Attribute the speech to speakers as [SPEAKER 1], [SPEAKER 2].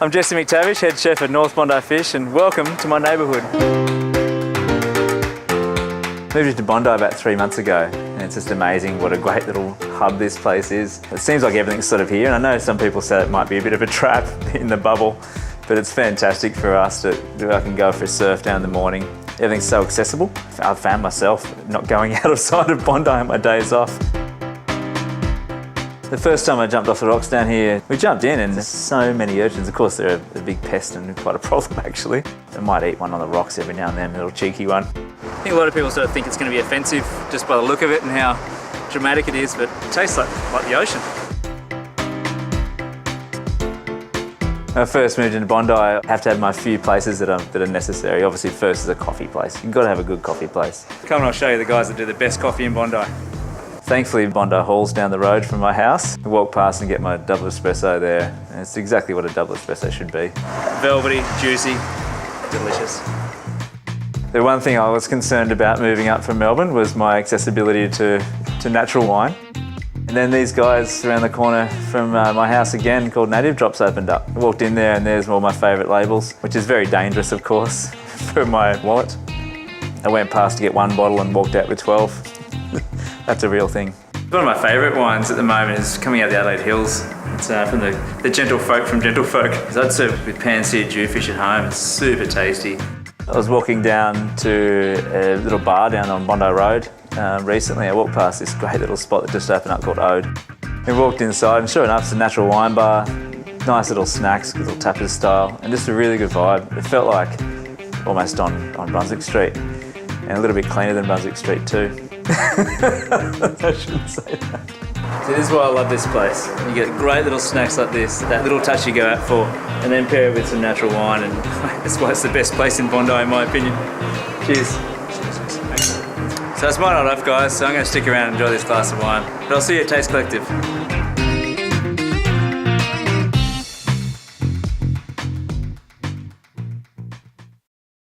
[SPEAKER 1] I'm Jesse McTavish, head chef at North Bondi Fish, and welcome to my neighbourhood. Moved into Bondi about 3 months ago, and it's just amazing what a great little hub this place is. It seems like everything's sort of here, and I know some people say it might be a bit of a trap in the bubble, but it's fantastic for us I can go for a surf down in the morning. Everything's so accessible. I've found myself not going out of sight of Bondi on my days off. The first time I jumped off the rocks down here, we jumped in and there's so many urchins. Of course, they're a big pest and quite a problem actually. I might eat one on the rocks every now and then, a little cheeky one. I think a lot of people sort of think it's going to be offensive just by the look of it and how dramatic it is, but it tastes like the ocean. When I first moved into Bondi, I have to have my few places that are necessary. Obviously, first is a coffee place. You've got to have a good coffee place. Come and I'll show you the guys that do the best coffee in Bondi. Thankfully, Bondi Hall's down the road from my house. I walk past and get my double espresso there. And it's exactly what a double espresso should be. Velvety, juicy, delicious. The one thing I was concerned about moving up from Melbourne was my accessibility to natural wine. And then these guys around the corner from my house again, called Native Drops, opened up. I walked in there and there's all my favourite labels, which is very dangerous, of course, for my wallet. I went past to get one bottle and walked out with 12. That's a real thing. One of my favourite wines at the moment is coming out of the Adelaide Hills. It's from the Gentlefolk from Gentlefolk. I'd serve it with pan-seared jewfish at home. It's super tasty. I was walking down to a little bar down on Bondi Road recently. I walked past this great little spot that just opened up called Ode. We walked inside and sure enough it's a natural wine bar. Nice little snacks, little tapas style, and just a really good vibe. It felt like almost on Brunswick Street, and a little bit cleaner than Brunswick Street too. I shouldn't say that. So this is why I love this place. You get great little snacks like this, that little touch you go out for, and then pair it with some natural wine, and that's why it's the best place in Bondi in my opinion. Cheers. So that's my night off, guys, so I'm going to stick around and enjoy this glass of wine. But I'll see you at Taste Collective.